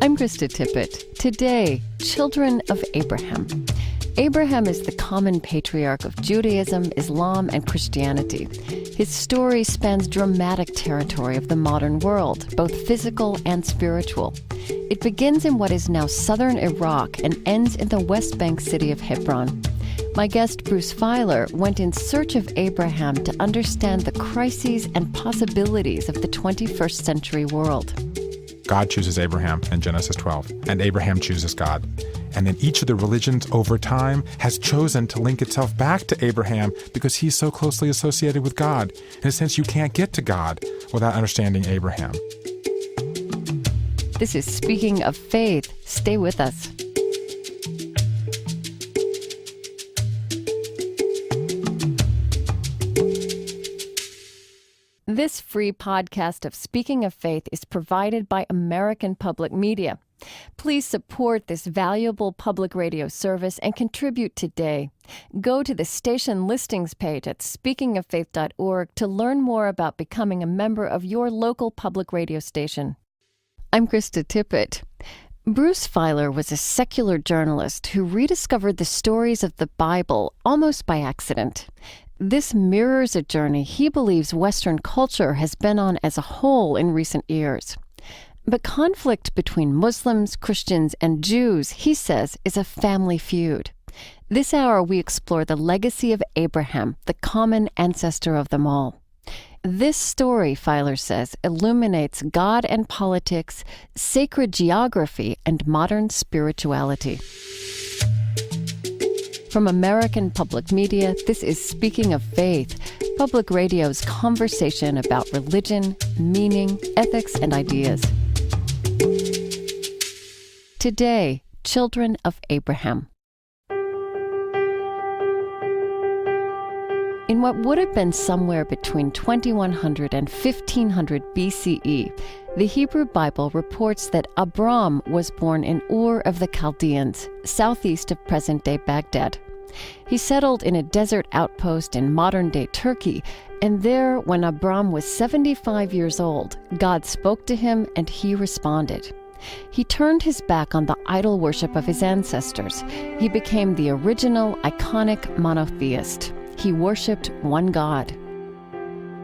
I'm Krista Tippett. Today, children of Abraham. Abraham is the common patriarch of Judaism, Islam, and Christianity. His story spans dramatic territory of the modern world, both physical and spiritual. It begins in what is now southern Iraq and ends in the West Bank city of Hebron. My guest, Bruce Feiler, went in search of Abraham to understand the crises and possibilities of the 21st century world. God chooses Abraham in Genesis 12, and Abraham chooses God. And then each of the religions over time has chosen to link itself back to Abraham because he's so closely associated with God. In a sense, you can't get to God without understanding Abraham. This is Speaking of Faith. Stay with us. This free podcast of Speaking of Faith is provided by American Public Media. Please support this valuable public radio service and contribute today. Go to the station listings page at speakingoffaith.org to learn more about becoming a member of your local public radio station. I'm Krista Tippett. Bruce Feiler was a secular journalist who rediscovered the stories of the Bible almost by accident. This mirrors a journey he believes Western culture has been on as a whole in recent years. But conflict between Muslims, Christians, and Jews, he says, is a family feud. This hour, we explore the legacy of Abraham, the common ancestor of them all. This story, Feiler says, illuminates God and politics, sacred geography, and modern spirituality. From American Public Media, this is Speaking of Faith, public radio's conversation about religion, meaning, ethics, and ideas. Today, children of Abraham. In what would have been somewhere between 2100 and 1500 BCE, the Hebrew Bible reports that Abram was born in Ur of the Chaldeans, southeast of present-day Baghdad. He settled in a desert outpost in modern-day Turkey, and there, when Abram was 75 years old, God spoke to him and he responded. He turned his back on the idol worship of his ancestors. He became the original, iconic monotheist. He worshipped one God.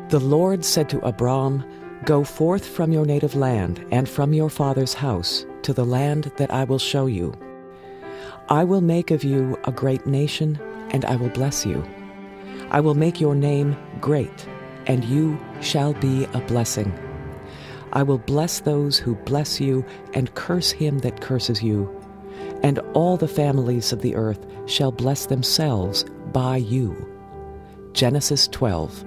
The Lord said to Abram, "Go forth from your native land and from your father's house to the land that I will show you. I will make of you a great nation, and I will bless you. I will make your name great, and you shall be a blessing. I will bless those who bless you, and curse him that curses you. And all the families of the earth shall bless themselves by you." Genesis 12.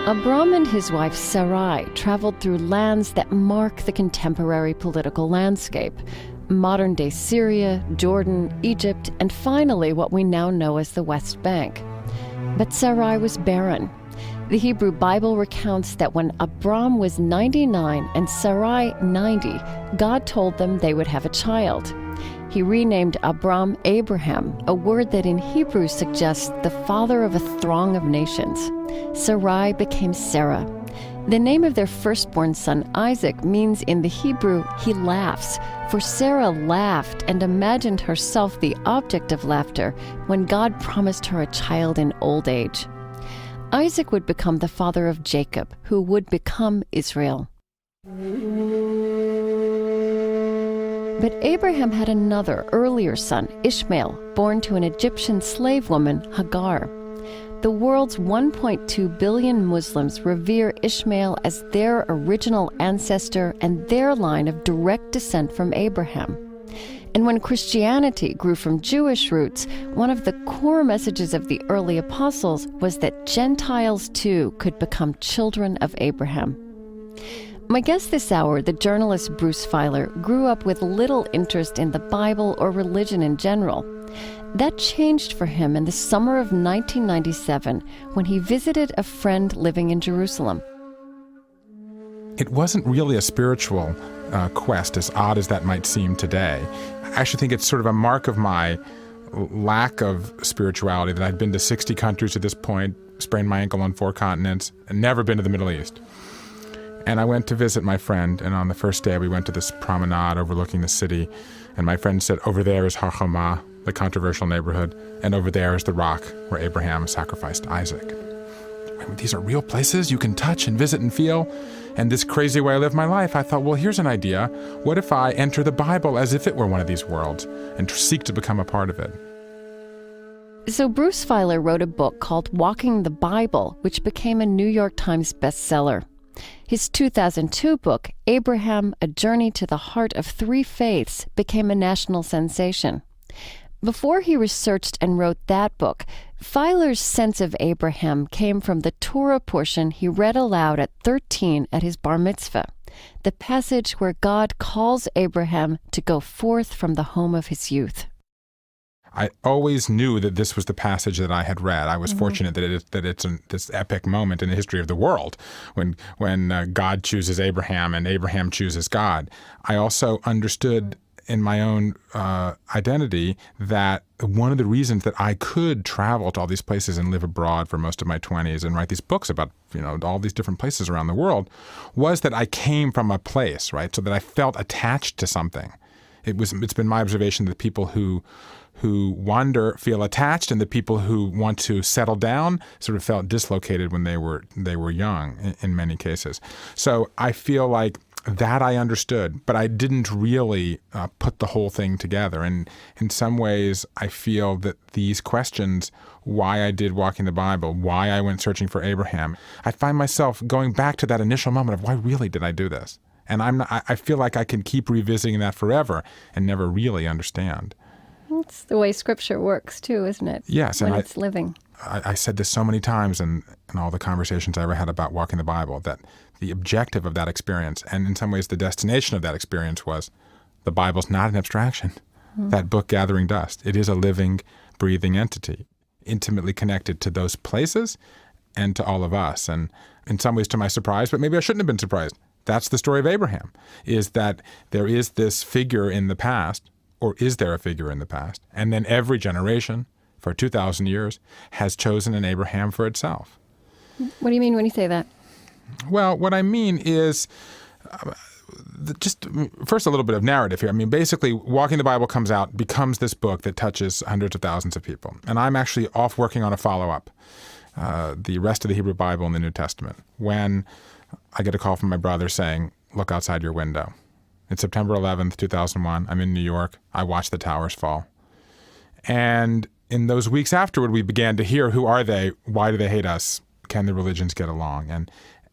Abram and his wife Sarai traveled through lands that mark the contemporary political landscape: modern-day Syria, Jordan, Egypt, and finally what we now know as the West Bank. But Sarai was barren. The Hebrew Bible recounts that when Abram was 99 and Sarai 90, God told them they would have a child. He renamed Abram Abraham, a word that in Hebrew suggests the father of a throng of nations. Sarai became Sarah. The name of their firstborn son, Isaac, means in the Hebrew, he laughs, for Sarah laughed and imagined herself the object of laughter when God promised her a child in old age. Isaac would become the father of Jacob, who would become Israel. But Abraham had another, earlier son, Ishmael, born to an Egyptian slave woman, Hagar. The world's 1.2 billion Muslims revere Ishmael as their original ancestor and their line of direct descent from Abraham. And when Christianity grew from Jewish roots, one of the core messages of the early apostles was that Gentiles too could become children of Abraham. My guest this hour, the journalist Bruce Feiler, grew up with little interest in the Bible or religion in general. That changed for him in the summer of 1997 when he visited a friend living in Jerusalem. It wasn't really a spiritual quest, as odd as that might seem today. I actually think it's sort of a mark of my lack of spirituality that I'd been to 60 countries at this point, sprained my ankle on 4 continents, and never been to the Middle East. And I went to visit my friend, and on the first day we went to this promenade overlooking the city, and my friend said, over there is Har Homa, the controversial neighborhood, and over there is the rock where Abraham sacrificed Isaac. These are real places you can touch and visit and feel. And this crazy way I live my life, I thought, well, here's an idea. What if I enter the Bible as if it were one of these worlds and seek to become a part of it? So Bruce Feiler wrote a book called Walking the Bible, which became a New York Times bestseller. His 2002 book, Abraham, A Journey to the Heart of Three Faiths, became a national sensation. Before he researched and wrote that book, Feiler's sense of Abraham came from the Torah portion he read aloud at 13 at his bar mitzvah, the passage where God calls Abraham to go forth from the home of his youth. I always knew that this was the passage that I had read. I was fortunate that it's this epic moment in the history of the world when God chooses Abraham and Abraham chooses God. I also understood in my own identity that one of the reasons that I could travel to all these places and live abroad for most of my 20s and write these books about, all these different places around the world was that I came from a place, right? So that I felt attached to something. It's been my observation that people who wander feel attached, and the people who want to settle down sort of felt dislocated when they were young in many cases. So I feel like that I understood, but I didn't really put the whole thing together. And in some ways, I feel that these questions, why I did Walking the Bible, why I went searching for Abraham, I find myself going back to that initial moment of why really did I do this? And I feel like I can keep revisiting that forever and never really understand. It's the way Scripture works, too, isn't it? Yes. When it's living. I said this so many times in all the conversations I ever had about Walking the Bible, that the objective of that experience, and in some ways the destination of that experience, was the Bible's not an abstraction. That book gathering dust. It is a living, breathing entity, intimately connected to those places and to all of us. And in some ways to my surprise, but maybe I shouldn't have been surprised, that's the story of Abraham, is that there is this figure in the past, or is there a figure in the past? And then every generation for 2,000 years has chosen an Abraham for itself. What do you mean when you say that? Well, what I mean is just first a little bit of narrative here. I mean, basically, Walking the Bible comes out, becomes this book that touches hundreds of thousands of people. And I'm actually off working on a follow-up, the rest of the Hebrew Bible in the New Testament, when I get a call from my brother saying, look outside your window. It's September 11th, 2001. I'm in New York. I watched the towers fall. And in those weeks afterward, we began to hear, who are they? Why do they hate us? Can the religions get along?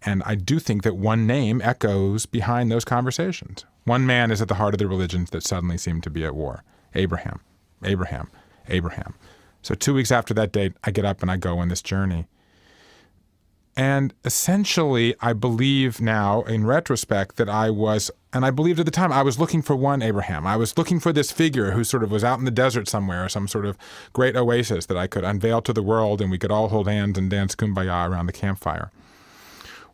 And I do think that one name echoes behind those conversations. One man is at the heart of the religions that suddenly seem to be at war. Abraham, Abraham, Abraham. So 2 weeks after that date, I get up and I go on this journey. And essentially, I believe now, in retrospect, that I was, and I believed at the time, I was looking for one Abraham. I was looking for this figure who sort of was out in the desert somewhere, some sort of great oasis that I could unveil to the world, and we could all hold hands and dance kumbaya around the campfire.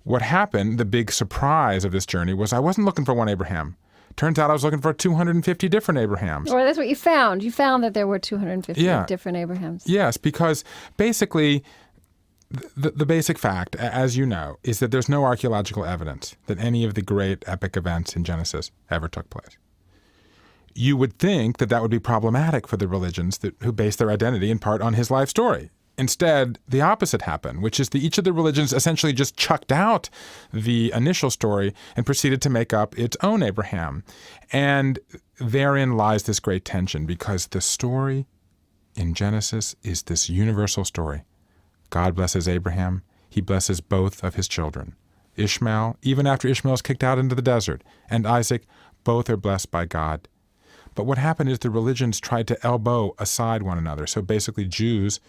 What happened, the big surprise of this journey, was I wasn't looking for one Abraham. Turns out I was looking for 250 different Abrahams. Or that's what you found. You found that there were 250 different Abrahams. Yes, because basically the basic fact, as you know, is that there's no archaeological evidence that any of the great epic events in Genesis ever took place. You would think that that would be problematic for the religions who base their identity in part on his life story. Instead, the opposite happened, which is that each of the religions essentially just chucked out the initial story and proceeded to make up its own Abraham. And therein lies this great tension, because the story in Genesis is this universal story. God blesses Abraham. He blesses both of his children. Ishmael, even after Ishmael is kicked out into the desert, and Isaac, both are blessed by God. But what happened is the religions tried to elbow aside one another. So basically Jews,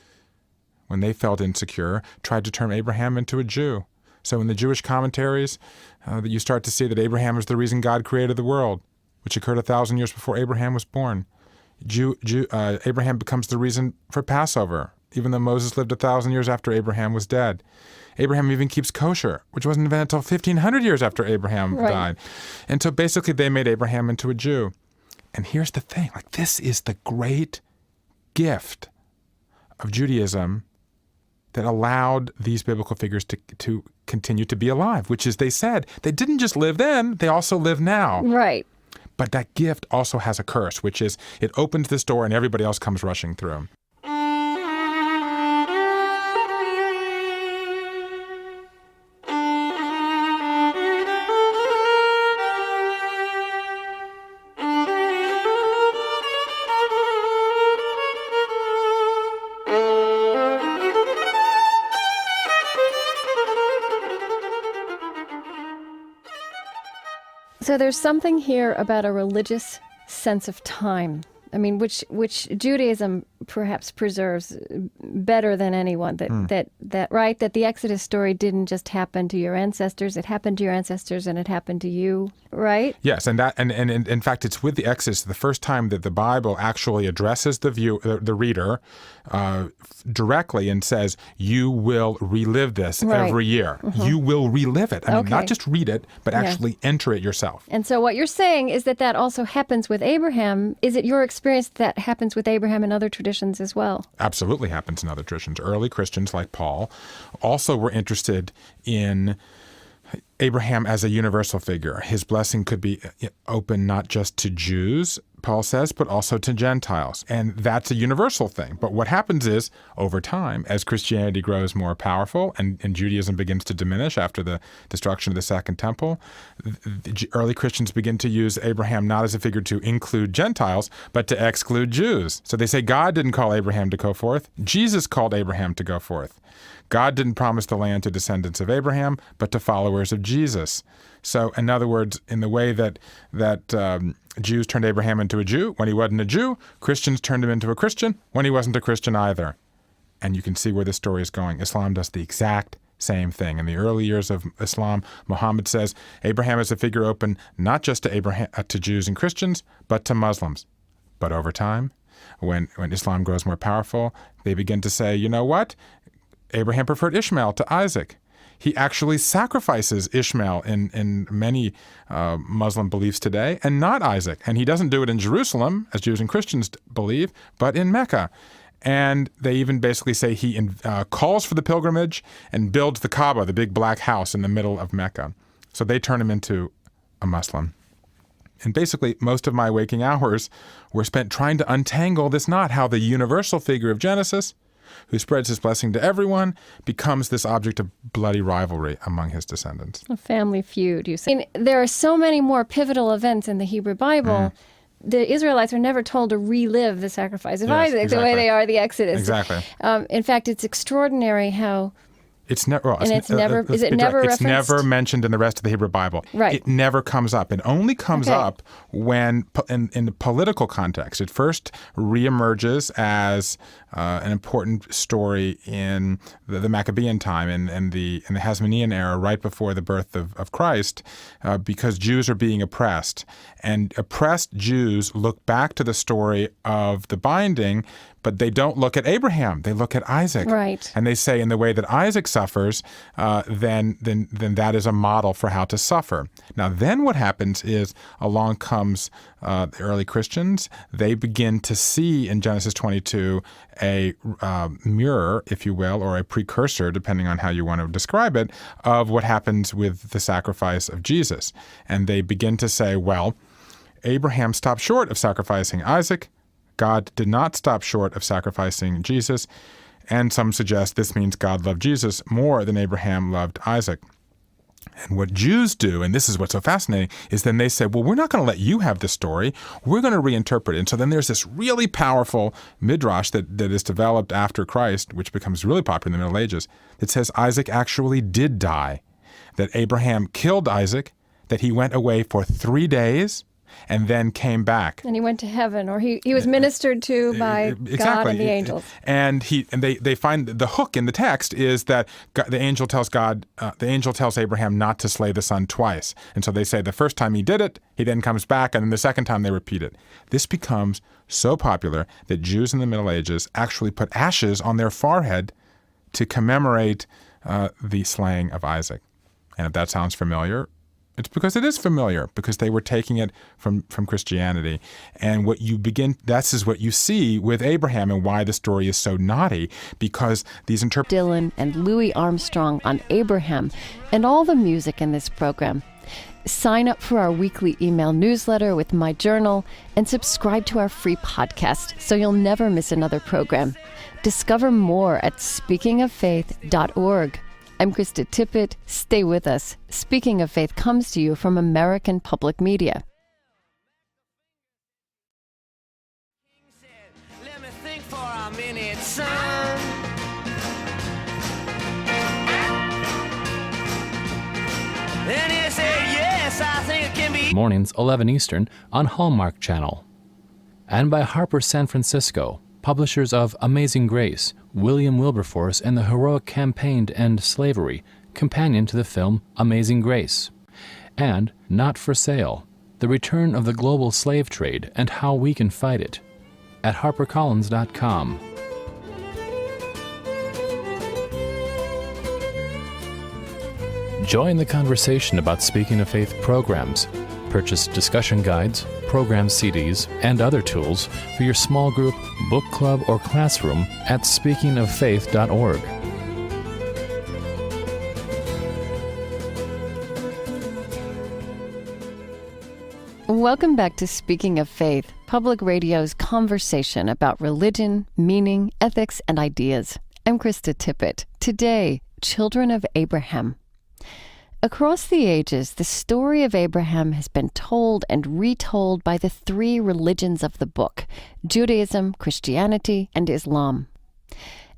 when they felt insecure, tried to turn Abraham into a Jew. So in the Jewish commentaries, you start to see that Abraham is the reason God created the world, which occurred 1,000 years before Abraham was born. Abraham becomes the reason for Passover, even though Moses lived 1,000 years after Abraham was dead. Abraham even keeps kosher, which wasn't invented until 1,500 years after Abraham died. And so basically they made Abraham into a Jew. And here's the thing, this is the great gift of Judaism that allowed these biblical figures to continue to be alive, which is they said they didn't just live then, they also live now. Right. But that gift also has a curse, which is it opens this door and everybody else comes rushing through. So there's something here about a religious sense of time. I mean, which Judaism perhaps preserves better than anyone. That the Exodus story didn't just happen to your ancestors; it happened to your ancestors, and it happened to you, right? Yes, and in fact, it's with the Exodus the first time that the Bible actually addresses the reader directly and says, "You will relive this every year. Mm-hmm. You will relive it. I mean, not just read it, but actually enter it yourself." And so, what you're saying is that also happens with Abraham. Is it your experience that happens with Abraham and other traditions as well? Absolutely happens in other traditions. Early Christians like Paul also were interested in Abraham as a universal figure. His blessing could be open not just to Jews, Paul says, but also to Gentiles. And that's a universal thing. But what happens is, over time, as Christianity grows more powerful and Judaism begins to diminish after the destruction of the Second Temple, the early Christians begin to use Abraham not as a figure to include Gentiles, but to exclude Jews. So they say God didn't call Abraham to go forth. Jesus called Abraham to go forth. God didn't promise the land to descendants of Abraham, but to followers of Jesus. So, in other words, in the way that Jews turned Abraham into a Jew when he wasn't a Jew, Christians turned him into a Christian when he wasn't a Christian either. And you can see where this story is going. Islam does the exact same thing. In the early years of Islam, Muhammad says Abraham is a figure open not just to Jews and Christians, but to Muslims. But over time, when Islam grows more powerful, they begin to say, you know what? Abraham preferred Ishmael to Isaac. He actually sacrifices Ishmael in many Muslim beliefs today, and not Isaac. And he doesn't do it in Jerusalem, as Jews and Christians believe, but in Mecca. And they even basically say he calls for the pilgrimage and builds the Kaaba, the big black house in the middle of Mecca. So they turn him into a Muslim. And basically, most of my waking hours were spent trying to untangle this knot, how the universal figure of Genesis, who spreads his blessing to everyone, becomes this object of bloody rivalry among his descendants. A family feud, you say. I mean, there are so many more pivotal events in the Hebrew Bible. The Israelites are never told to relive the sacrifice of Isaac the way they are the Exodus. Exactly. In fact, it's extraordinary how... It's never referenced? mentioned in the rest of the Hebrew Bible. Right. It never comes up. It only comes up when, in the political context, it first reemerges as an important story in the Maccabean time in the Hasmonean era, right before the birth of Christ, because Jews are being oppressed. And oppressed Jews look back to the story of the binding, but they don't look at Abraham. They look at Isaac. Right. And they say, in the way that Isaac suffers, then that is a model for how to suffer. Now, then what happens is along comes the early Christians. They begin to see in Genesis 22 a mirror, if you will, or a precursor, depending on how you want to describe it, of what happens with the sacrifice of Jesus. And they begin to say, well, Abraham stopped short of sacrificing Isaac. God did not stop short of sacrificing Jesus. And some suggest this means God loved Jesus more than Abraham loved Isaac. And what Jews do, and this is what's so fascinating, is then they say, well, we're not going to let you have this story. We're going to reinterpret it. And so then there's this really powerful midrash that is developed after Christ, which becomes really popular in the Middle Ages, that says Isaac actually did die, that Abraham killed Isaac, that he went away for 3 days, and then came back. And he went to heaven, or he was ministered to by God and the angels. And they find the hook in the text is that the angel tells Abraham not to slay the son twice. And so they say the first time he did it, he then comes back, and then the second time they repeat it. This becomes so popular that Jews in the Middle Ages actually put ashes on their forehead to commemorate the slaying of Isaac. And if that sounds familiar, It's because it is familiar, because they were taking it from Christianity. And this is what you see with Abraham and why the story is so naughty, because these Dylan and Louis Armstrong on Abraham, and all the music in this program. Sign up for our weekly email newsletter with my journal and subscribe to our free podcast so you'll never miss another program. Discover more at speakingoffaith.org. I'm Krista Tippett. Stay with us. Speaking of Faith comes to you from American Public Media. Let me think for a minute, son. Then he said, yes, I think it can be. Mornings, 11 Eastern, on Hallmark Channel. And by Harper San Francisco, publishers of Amazing Grace, William Wilberforce and the Heroic Campaign to End Slavery, companion to the film Amazing Grace. And Not for Sale, The Return of the Global Slave Trade and How We Can Fight It, at harpercollins.com. Join the conversation about Speaking of Faith programs. Purchase discussion guides, program CDs, and other tools for your small group, book club, or classroom at speakingoffaith.org. Welcome back to Speaking of Faith, Public Radio's conversation about religion, meaning, ethics, and ideas. I'm Krista Tippett. Today, Children of Abraham. Across the ages, the story of Abraham has been told and retold by the three religions of the book: Judaism, Christianity, and Islam.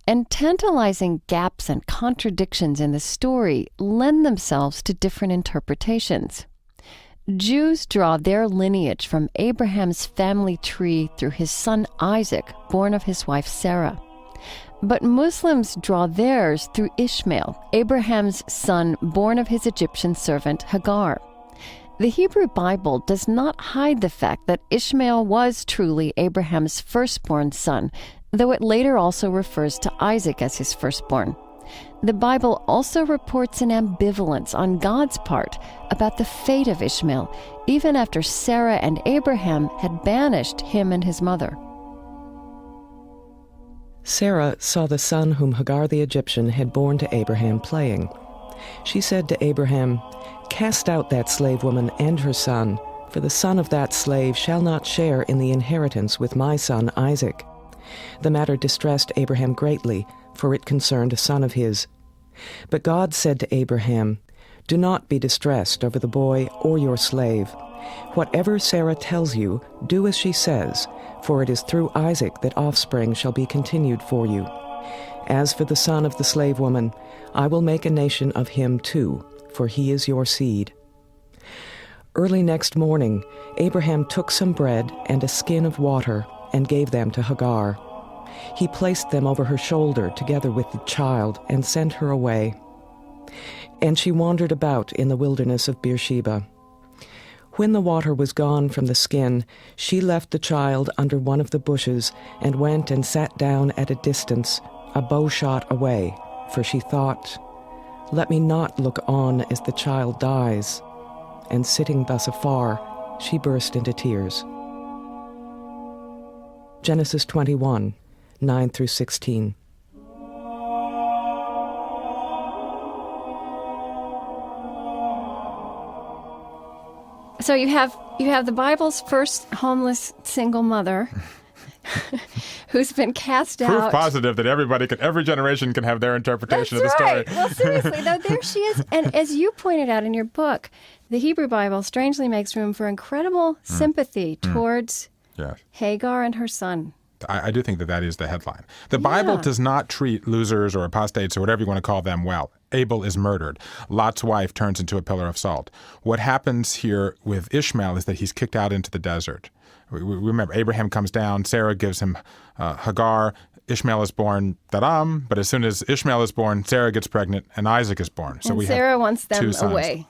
And tantalizing gaps and contradictions in the story lend themselves to different interpretations. Jews draw their lineage from Abraham's family tree through his son Isaac, born of his wife Sarah. But Muslims draw theirs through Ishmael, Abraham's son, born of his Egyptian servant Hagar. The Hebrew Bible does not hide the fact that Ishmael was truly Abraham's firstborn son, though it later also refers to Isaac as his firstborn. The Bible also reports an ambivalence on God's part about the fate of Ishmael, even after Sarah and Abraham had banished him and his mother. Sarah saw the son whom Hagar the Egyptian had borne to Abraham playing. She said to Abraham, "Cast out that slave woman and her son, for the son of that slave shall not share in the inheritance with my son Isaac." The matter distressed Abraham greatly, for it concerned a son of his. But God said to Abraham, "Do not be distressed over the boy or your slave. Whatever Sarah tells you, do as she says, for it is through Isaac that offspring shall be continued for you. As for the son of the slave woman, I will make a nation of him too, for he is your seed." Early next morning, Abraham took some bread and a skin of water and gave them to Hagar. He placed them over her shoulder together with the child and sent her away. And she wandered about in the wilderness of Beersheba. When the water was gone from the skin, she left the child under one of the bushes and went and sat down at a distance, a bow shot away, for she thought, "Let me not look on as the child dies." And sitting thus afar, she burst into tears. Genesis 21, 9 through 16. So you have the Bible's first homeless single mother who's been cast out. Proof positive that every generation can have their interpretation That's of the right. story. Well, seriously, though, there she is. And as you pointed out in your book, the Hebrew Bible strangely makes room for incredible sympathy towards Yes. Hagar and her son. I do think that is the headline. The Bible does not treat losers or apostates or whatever you want to call them well. Abel is murdered. Lot's wife turns into a pillar of salt. What happens here with Ishmael is that he's kicked out into the desert. Remember, Abraham comes down, Sarah gives him Hagar, Ishmael is born, but as soon as Ishmael is born, Sarah gets pregnant, and Isaac is born. So and we Sarah have wants them two sons. away.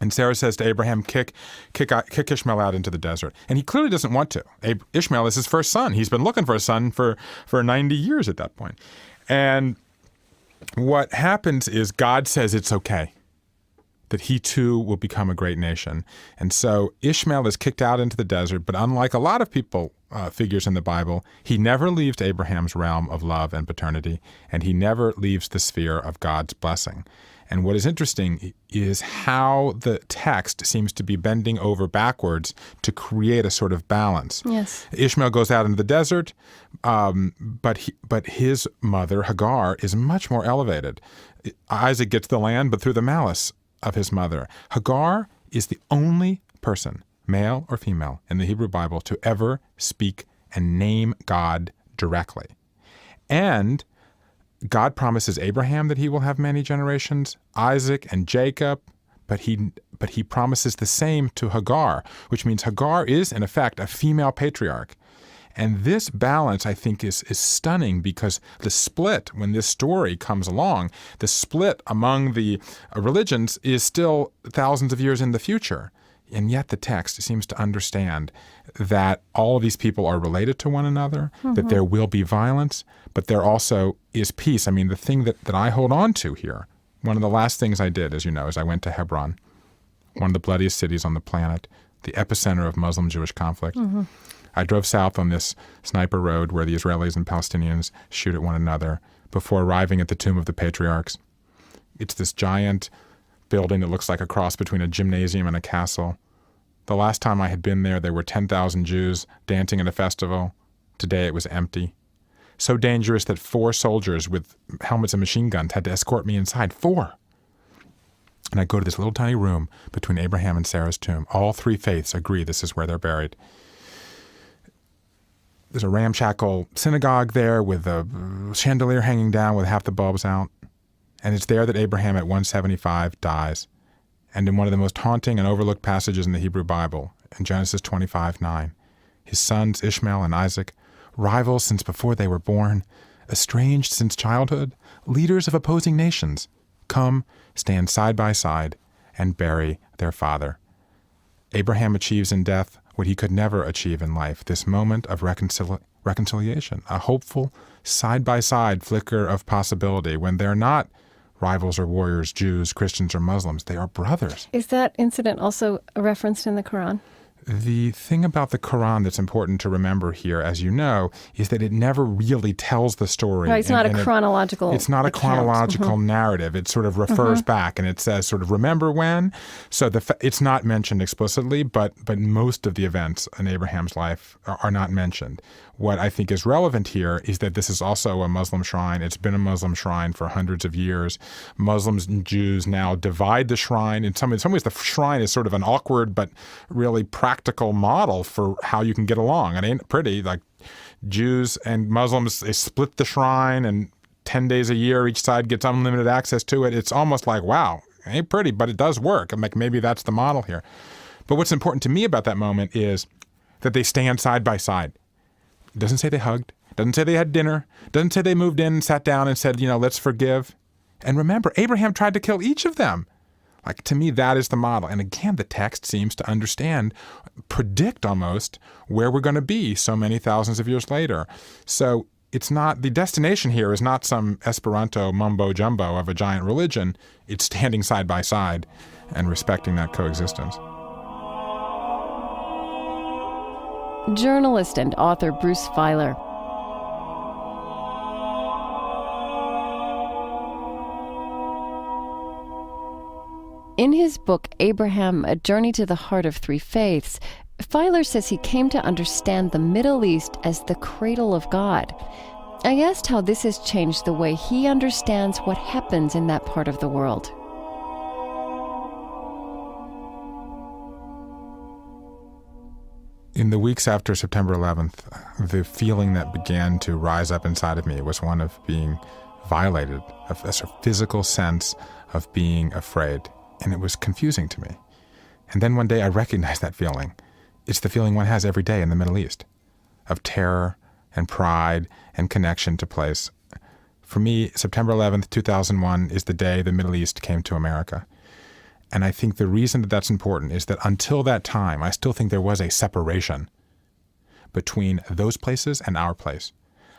And Sarah says to Abraham, kick Ishmael out into the desert. And he clearly doesn't want to. Ishmael is his first son. He's been looking for a son for 90 years at that point. And what happens is God says it's okay. that he too will become a great nation. And so Ishmael is kicked out into the desert, but unlike a lot of figures in the Bible, he never leaves Abraham's realm of love and paternity, and he never leaves the sphere of God's blessing. And what is interesting is how the text seems to be bending over backwards to create a sort of balance. Yes. Ishmael goes out into the desert, but his mother, Hagar, is much more elevated. Isaac gets the land, but through the malice of his mother. Hagar is the only person, male or female, in the Hebrew Bible to ever speak and name God directly. And God promises Abraham that he will have many generations, Isaac and Jacob, but he promises the same to Hagar, which means Hagar is, in effect, a female patriarch. And this balance, I think, is stunning, because the split, when this story comes along, the split among the religions is still thousands of years in the future. And yet the text seems to understand that all of these people are related to one another, that there will be violence, but there also is peace. I mean, the thing that I hold on to here, one of the last things I did, as you know, is I went to Hebron, one of the bloodiest cities on the planet, the epicenter of Muslim-Jewish conflict. I drove south on this sniper road where the Israelis and Palestinians shoot at one another before arriving at the Tomb of the Patriarchs. It's this giant building that looks like a cross between a gymnasium and a castle. The last time I had been there were 10,000 Jews dancing at a festival. Today it was empty. So dangerous that 4 soldiers with helmets and machine guns had to escort me inside. 4! And I go to this little tiny room between Abraham and Sarah's tomb. All 3 faiths agree this is where they're buried. There's a ramshackle synagogue there with a chandelier hanging down with half the bulbs out. And it's there that Abraham at 175 dies. And in one of the most haunting and overlooked passages in the Hebrew Bible, in Genesis 25:9, his sons Ishmael and Isaac, rivals since before they were born, estranged since childhood, leaders of opposing nations, come, stand side by side, and bury their father. Abraham achieves in death what he could never achieve in life, this moment of reconciliation, a hopeful, side-by-side flicker of possibility when they're not rivals or warriors, Jews, Christians, or Muslims. They are brothers. Is that incident also referenced in the Quran? The thing about the Quran that's important to remember here, as you know, is that it never really tells the story. Right, it's not a chronological It's not a chronological narrative. It sort of refers back, and it says sort of, remember when? So it's not mentioned explicitly, but most of the events in Abraham's life are not mentioned. What I think is relevant here is that this is also a Muslim shrine. It's been a Muslim shrine for hundreds of years. Muslims and Jews now divide the shrine. In some ways, the shrine is sort of an awkward but really practical model for how you can get along. It ain't pretty. Like Jews and Muslims, they split the shrine, and 10 days a year, each side gets unlimited access to it. It's almost like, wow, it ain't pretty, but it does work. I'm like, maybe that's the model here. But what's important to me about that moment is that they stand side by side. It doesn't say they hugged. It doesn't say they had dinner. It doesn't say they moved in and sat down and said, let's forgive. And remember, Abraham tried to kill each of them. Like, to me, that is the model. And again, the text seems to understand, predict almost, where we're going to be so many thousands of years later. So it's not, the destination here is not some Esperanto mumbo jumbo of a giant religion. It's standing side by side and respecting that coexistence. Journalist and author Bruce Feiler. In his book, Abraham, A Journey to the Heart of Three Faiths, Feiler says he came to understand the Middle East as the cradle of God. I asked how this has changed the way he understands what happens in that part of the world. In the weeks after September 11th, the feeling that began to rise up inside of me was one of being violated, a sort of physical sense of being afraid. And it was confusing to me. And then one day I recognized that feeling. It's the feeling one has every day in the Middle East, of terror and pride and connection to place. For me, September 11th, 2001 is the day the Middle East came to America. And I think the reason that that's important is that until that time, I still think there was a separation between those places and our place.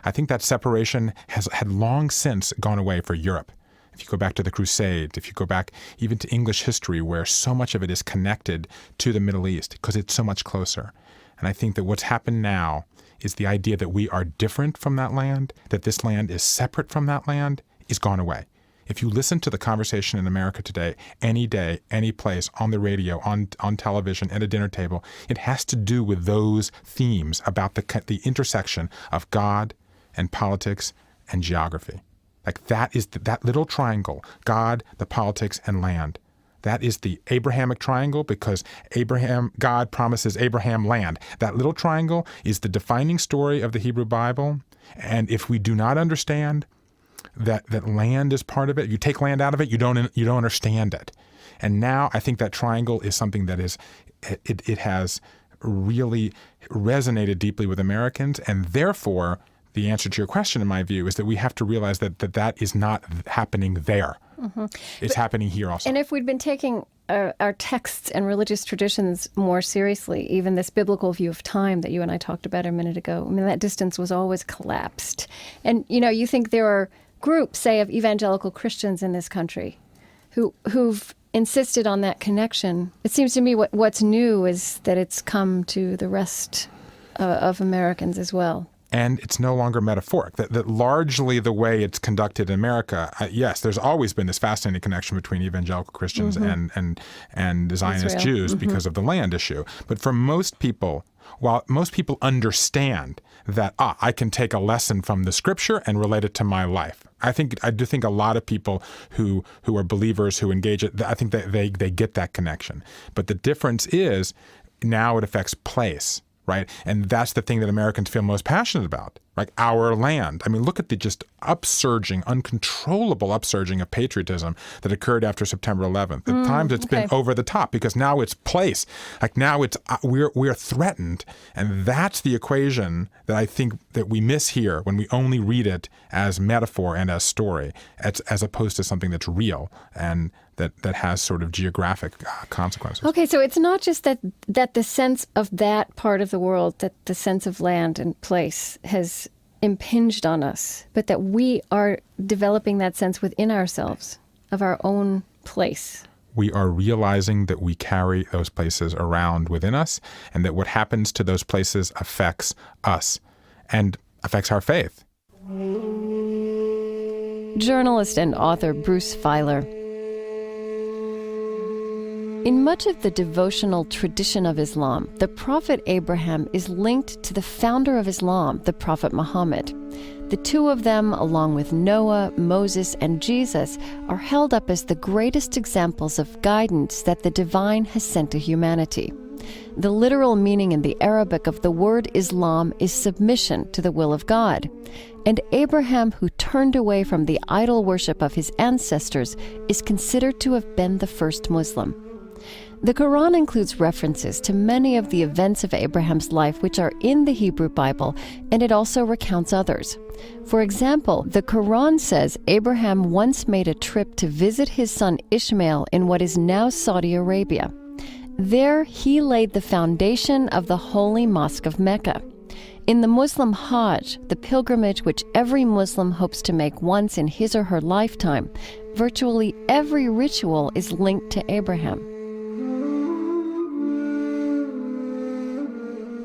I think that separation had long since gone away for Europe. If you go back to the Crusades, if you go back even to English history, where so much of it is connected to the Middle East because it's so much closer. And I think that what's happened now is the idea that we are different from that land, that this land is separate from that land, is gone away. If you listen to the conversation in America today, any day, any place, on the radio, on television, at a dinner table, it has to do with those themes about the intersection of God and politics and geography. Like that is that little triangle, God, the politics, and land. That is the Abrahamic triangle because God promises Abraham land. That little triangle is the defining story of the Hebrew Bible. And if we do not understand that land is part of it, you take land out of it, you don't understand it. And now I think that triangle is something that it has really resonated deeply with Americans, and therefore the answer to your question, in my view, is that we have to realize that is not happening there. Mm-hmm. It's happening here also. And if we'd been taking our texts and religious traditions more seriously, even this biblical view of time that you and I talked about a minute ago, I mean, that distance was always collapsed. And, you think there are groups, say, of evangelical Christians in this country who've insisted on that connection. It seems to me what's new is that it's come to the rest of Americans as well. And it's no longer metaphoric. That largely the way it's conducted in America, yes, there's always been this fascinating connection between evangelical Christians and Zionist Israel. Jews because of the land issue. But for most people, while most people understand that I can take a lesson from the Scripture and relate it to my life, I do think a lot of people who are believers who engage it, I think that they get that connection. But the difference is now it affects place. Right? And that's the thing that Americans feel most passionate about, like our land. I mean, look at the just uncontrollable upsurging of patriotism that occurred after September 11th. At times it's been over the top because now it's place. Like now it's we're threatened. And that's the equation that I think that we miss here when we only read it as metaphor and as story, as opposed to something that's real and that has sort of geographic consequences. Okay, so it's not just that the sense of that part of the world, that the sense of land and place has impinged on us, but that we are developing that sense within ourselves of our own place. We are realizing that we carry those places around within us, and that what happens to those places affects us and affects our faith. Journalist and author Bruce Feiler. In much of the devotional tradition of Islam, the prophet Abraham is linked to the founder of Islam, the prophet Muhammad. The two of them, along with Noah, Moses, and Jesus, are held up as the greatest examples of guidance that the divine has sent to humanity. The literal meaning in the Arabic of the word Islam is submission to the will of God. And Abraham, who turned away from the idol worship of his ancestors, is considered to have been the first Muslim. The Quran includes references to many of the events of Abraham's life which are in the Hebrew Bible, and it also recounts others. For example, the Quran says Abraham once made a trip to visit his son Ishmael in what is now Saudi Arabia. There, he laid the foundation of the Holy Mosque of Mecca. In the Muslim Hajj, the pilgrimage which every Muslim hopes to make once in his or her lifetime, virtually every ritual is linked to Abraham.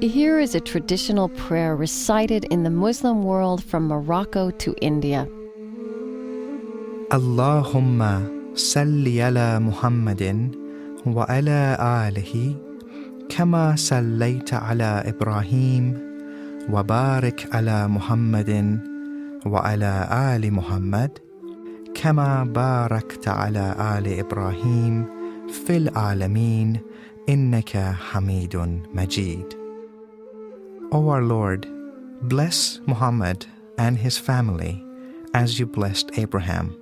Here is a traditional prayer recited in the Muslim world from Morocco to India. Allahumma salli ala Muhammadin wa ala alihi kama sallaita ala Ibrahim wa barik ala Muhammadin wa ala ali Muhammad kama barakta ala ali Ibrahim fil alameen innaka hamidun majid. O our Lord, bless Muhammad and his family as you blessed Abraham.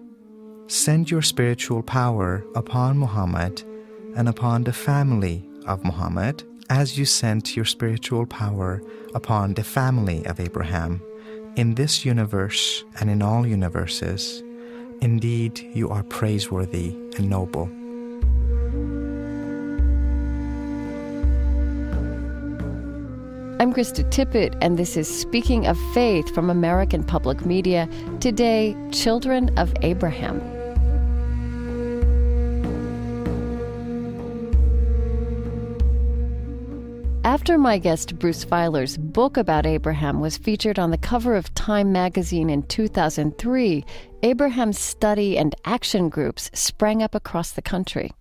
Send your spiritual power upon Muhammad and upon the family of Muhammad as you sent your spiritual power upon the family of Abraham. In this universe and in all universes, indeed you are praiseworthy and noble. I'm Krista Tippett, and this is Speaking of Faith from American Public Media. Today, Children of Abraham. After my guest Bruce Feiler's book about Abraham was featured on the cover of Time magazine in 2003, Abraham's study and action groups sprang up across the country.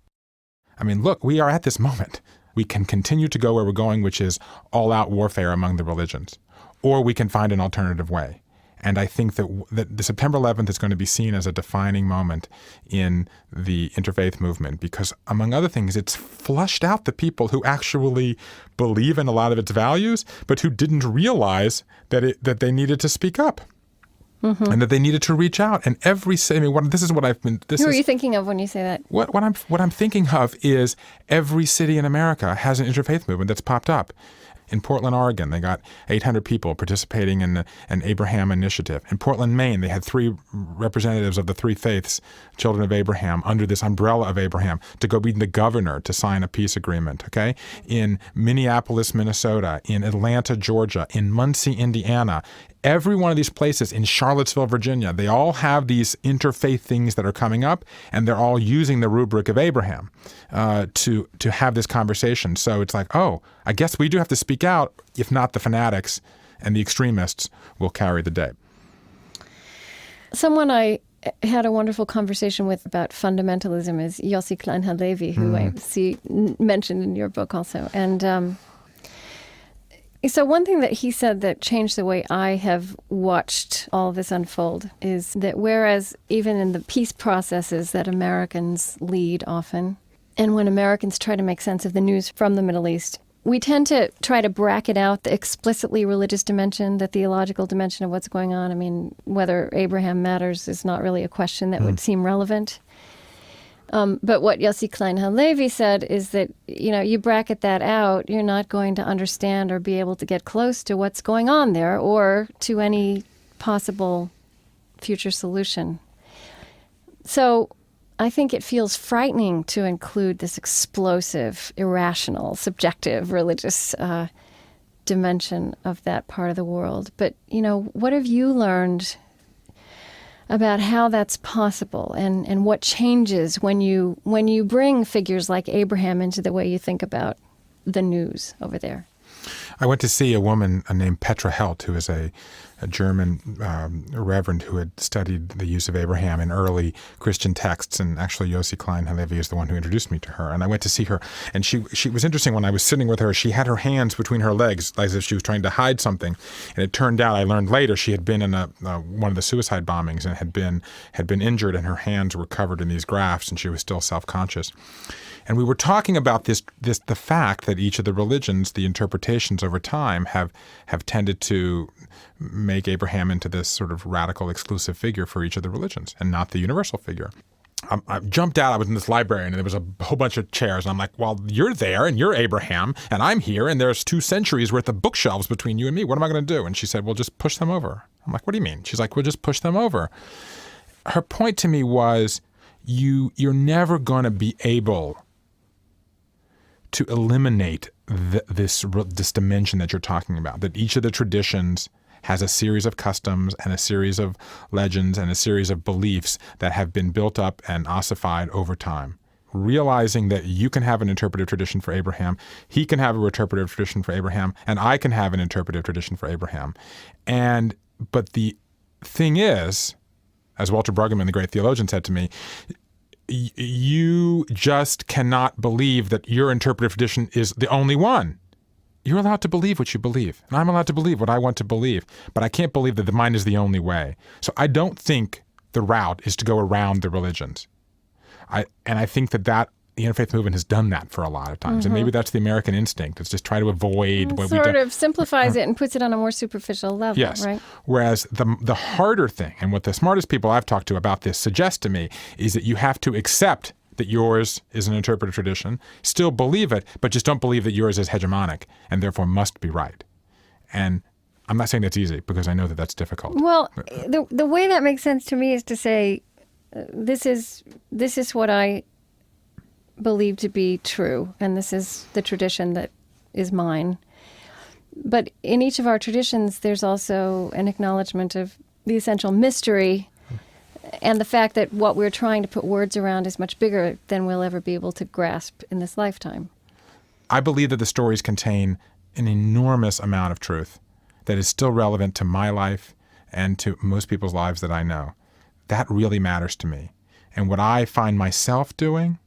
I mean, look, we are at this moment. We can continue to go where we're going, which is all-out warfare among the religions, or we can find an alternative way. And I think that the September 11th is going to be seen as a defining moment in the interfaith movement because, among other things, it's flushed out the people who actually believe in a lot of its values, but who didn't realize that they needed to speak up. Mm-hmm. And that they needed to reach out. And this is what I've been. Who are you thinking of when you say that? What I'm thinking of is every city in America has an interfaith movement that's popped up. In Portland, Oregon, they got 800 people participating in an Abraham initiative. In Portland, Maine, they had 3 representatives of the 3 faiths, children of Abraham, under this umbrella of Abraham, to go meet the governor to sign a peace agreement, okay? In Minneapolis, Minnesota, in Atlanta, Georgia, in Muncie, Indiana, every one of these places, in Charlottesville, Virginia, they all have these interfaith things that are coming up, and they're all using the rubric of Abraham to have this conversation. So it's like, oh, I guess we do have to speak out, if not the fanatics and the extremists will carry the day. Someone I had a wonderful conversation with about fundamentalism is Yossi Klein Halevi, who I see mentioned in your book also. And so one thing that he said that changed the way I have watched all of this unfold is that whereas even in the peace processes that Americans lead often, and when Americans try to make sense of the news from the Middle East, we tend to try to bracket out the explicitly religious dimension, the theological dimension of what's going on. I mean, whether Abraham matters is not really a question that would seem relevant. But what Yossi Klein Halevi said is that, you bracket that out, you're not going to understand or be able to get close to what's going on there or to any possible future solution. So I think it feels frightening to include this explosive, irrational, subjective, religious dimension of that part of the world. But, what have you learned about how that's possible and what changes when you bring figures like Abraham into the way you think about the news over there? I went to see a woman named Petra Helt, who is a German reverend who had studied the use of Abraham in early Christian texts, and actually Yossi Klein Halevi is the one who introduced me to her. And I went to see her, and she was interesting. When I was sitting with her, she had her hands between her legs as if she was trying to hide something. And it turned out, I learned later, she had been in one of the suicide bombings and had been injured, and her hands were covered in these grafts, and she was still self-conscious. And we were talking about the fact that each of the religions, the interpretations over time, have tended to make Abraham into this sort of radical, exclusive figure for each of the religions, and not the universal figure. I jumped out. I was in this library, and there was a whole bunch of chairs. And I'm like, well, you're there, and you're Abraham, and I'm here, and there's 2 centuries worth of bookshelves between you and me. What am I going to do? And she said, well, just push them over. I'm like, what do you mean? She's like, well, just push them over. Her point to me was, you're never going to be able to eliminate this dimension that you're talking about, that each of the traditions has a series of customs and a series of legends and a series of beliefs that have been built up and ossified over time. Realizing that you can have an interpretive tradition for Abraham, he can have an interpretive tradition for Abraham, and I can have an interpretive tradition for Abraham. But the thing is, as Walter Brueggemann, the great theologian, said to me, you just cannot believe that your interpretive tradition is the only one. You're allowed to believe what you believe, and I'm allowed to believe what I want to believe, but I can't believe that mine is the only way. So I don't think the route is to go around the religions. I think that the interfaith movement has done that for a lot of times, and maybe that's the American instinct. It's just try to avoid what we do. Sort of simplifies it and puts it on a more superficial level, yes. Right? Whereas the harder thing, and what the smartest people I've talked to about this suggest to me, is that you have to accept that yours is an interpretive tradition, still believe it, but just don't believe that yours is hegemonic and therefore must be right. And I'm not saying that's easy, because I know that that's difficult. Well, the way that makes sense to me is to say, this is what I believe to be true, and this is the tradition that is mine. But in each of our traditions, there's also an acknowledgement of the essential mystery and the fact that what we're trying to put words around is much bigger than we'll ever be able to grasp in this lifetime. I believe that the stories contain an enormous amount of truth that is still relevant to my life and to most people's lives that I know. That really matters to me. And what I find myself doing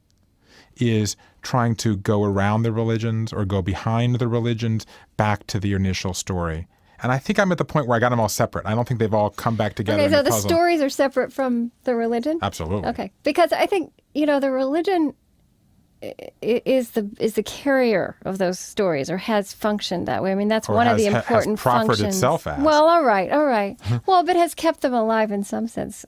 is trying to go around the religions or go behind the religions back to the initial story. And I think I'm at the point where I got them all separate. I don't think they've all come back together. Okay, so in the puzzle. stories are separate from the religion? Absolutely. Okay, because I think, the religion is the carrier of those stories, or has functioned that way. I mean, that's Or one of the has important proffered functions. itself as. Well, all right. Well, but has kept them alive in some sense,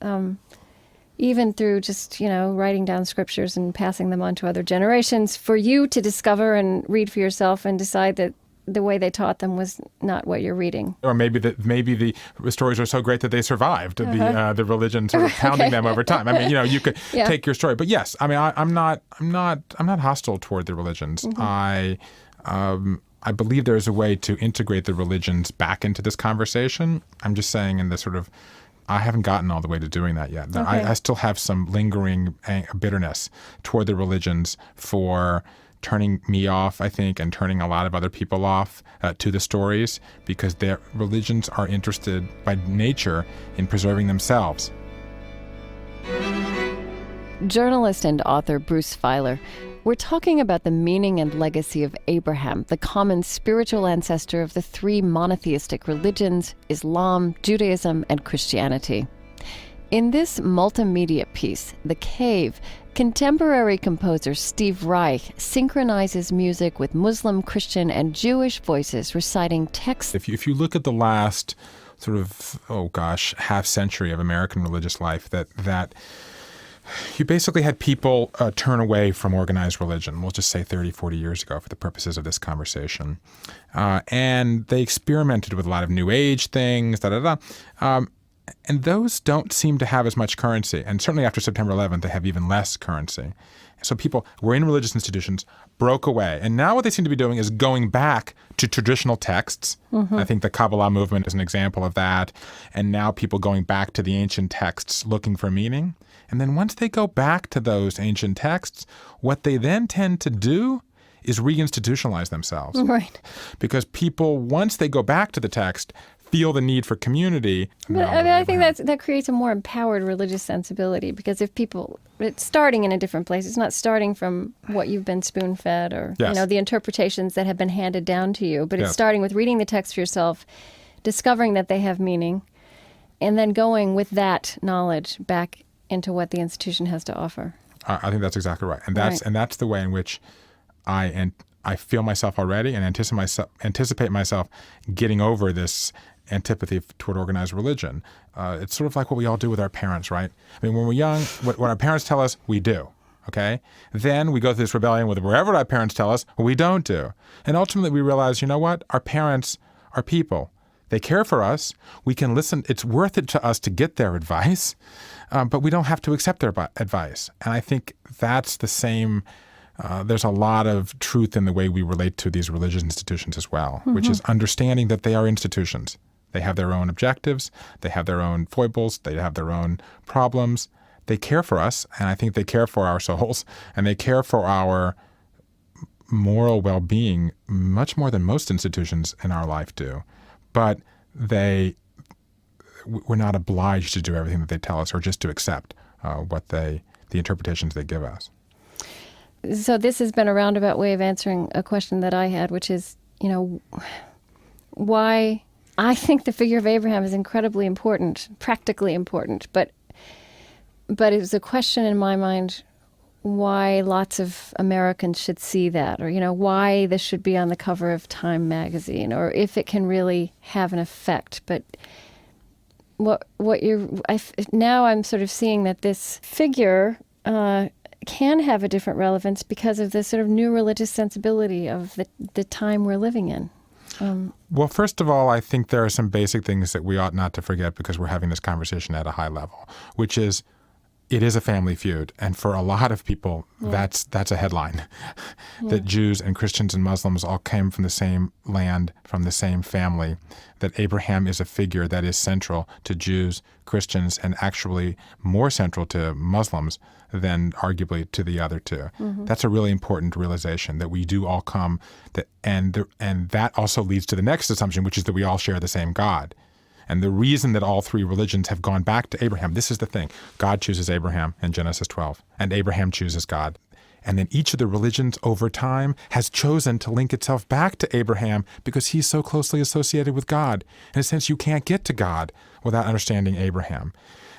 even through just, writing down scriptures and passing them on to other generations for you to discover and read for yourself and decide that the way they taught them was not what you're reading. Or maybe the stories are so great that they survived the religion sort of pounding them over time. I mean, you could take your story, but yes, I mean, I'm not hostile toward the religions. I believe there's a way to integrate the religions back into this conversation. I'm just saying in the sort of, I haven't gotten all the way to doing that yet. Okay. I still have some lingering bitterness toward the religions for turning me off, I think, and turning a lot of other people off to the stories, because their religions are interested by nature in preserving themselves. Journalist and author Bruce Feiler. We're talking about the meaning and legacy of Abraham, the common spiritual ancestor of the three monotheistic religions, Islam, Judaism, and Christianity. In this multimedia piece, The Cave, contemporary composer Steve Reich synchronizes music with Muslim, Christian, and Jewish voices reciting texts. If you look at the last sort of, half century of American religious life, that you basically had people turn away from organized religion, we'll just say 30, 40 years ago for the purposes of this conversation. And they experimented with a lot of New Age things, and those don't seem to have as much currency. And certainly after September 11th, they have even less currency. So people were in religious institutions, broke away. And now what they seem to be doing is going back to traditional texts. I think the Kabbalah movement is an example of that. And now people going back to the ancient texts looking for meaning. And then once they go back to those ancient texts, what they then tend to do is reinstitutionalize themselves. Right. Because people, once they go back to the text, feel the need for community. But, I think that creates a more empowered religious sensibility, because if people, it's starting in a different place. It's not starting from what you've been spoon-fed or, the interpretations that have been handed down to you, but it's starting with reading the text for yourself, discovering that they have meaning, and then going with that knowledge back into what the institution has to offer. I think that's exactly right. And that's the way in which I feel myself already and anticipate myself getting over this antipathy toward organized religion. It's sort of like what we all do with our parents, right? I mean, when we're young, what our parents tell us, we do, okay? Then we go through this rebellion with wherever our parents tell us, we don't do. And ultimately we realize, you know what? Our parents are people. They care for us. We can listen. It's worth it to us to get their advice, but we don't have to accept their advice. And I think that's the same. There's a lot of truth in the way we relate to these religious institutions as well, which is understanding that they are institutions. They have their own objectives. They have their own foibles. They have their own problems. They care for us, and I think they care for our souls, and they care for our moral well-being much more than most institutions in our life do. But we're not obliged to do everything that they tell us or just to accept the interpretations they give us. So this has been a roundabout way of answering a question that I had, which is, why I think the figure of Abraham is incredibly important, practically important, but it was a question in my mind why lots of Americans should see that, or, why this should be on the cover of Time magazine, or if it can really have an effect. But now I'm sort of seeing that this figure can have a different relevance because of the sort of new religious sensibility of the time we're living in. Well, first of all, I think there are some basic things that we ought not to forget because we're having this conversation at a high level, which is it is a family feud. And for a lot of people, that's a headline, that Jews and Christians and Muslims all came from the same land, from the same family, that Abraham is a figure that is central to Jews, Christians, and actually more central to Muslims than arguably to the other two. That's a really important realization, that we do all come, and that also leads to the next assumption, which is that we all share the same God. And the reason that all three religions have gone back to Abraham, this is the thing. God chooses Abraham in Genesis 12, and Abraham chooses God. And then each of the religions over time has chosen to link itself back to Abraham because he's so closely associated with God. In a sense, you can't get to God without understanding Abraham.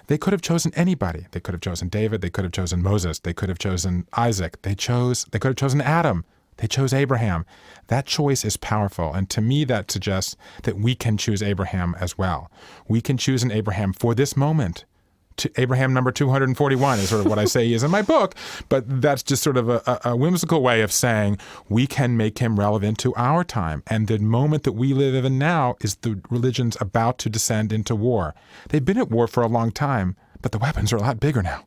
They could have chosen anybody. They could have chosen David. They could have chosen Moses. They could have chosen Isaac. They could have chosen Adam. They chose Abraham. That choice is powerful. And to me, that suggests that we can choose Abraham as well. We can choose an Abraham for this moment. To Abraham number 241 is sort of what I say he is in my book. But that's just sort of a whimsical way of saying we can make him relevant to our time. And the moment that we live in now is the religion's about to descend into war. They've been at war for a long time, but the weapons are a lot bigger now.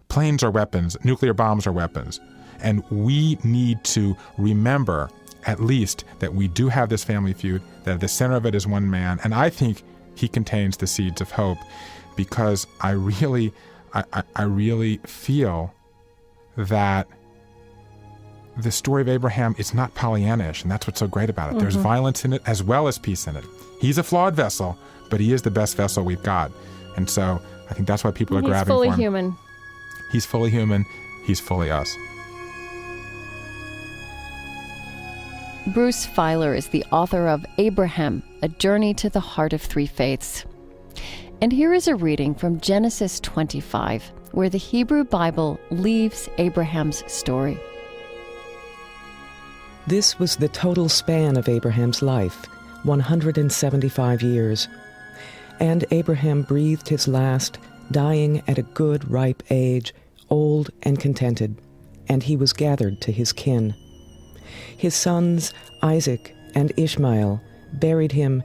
Planes are weapons. Nuclear bombs are weapons. And we need to remember, at least, that we do have this family feud, that at the center of it is one man. And I think he contains the seeds of hope, because I really feel that the story of Abraham is not Pollyannish, and that's what's so great about it. There's violence in it as well as peace in it. He's a flawed vessel, but he is the best vessel we've got. And so I think that's why people are grabbing for him. He's fully human. He's fully human. He's fully us. Bruce Feiler is the author of Abraham, A Journey to the Heart of Three Faiths. And here is a reading from Genesis 25, where the Hebrew Bible leaves Abraham's story. This was the total span of Abraham's life, 175 years. And Abraham breathed his last, dying at a good, ripe age, old and contented, and he was gathered to his kin. His sons, Isaac and Ishmael, buried him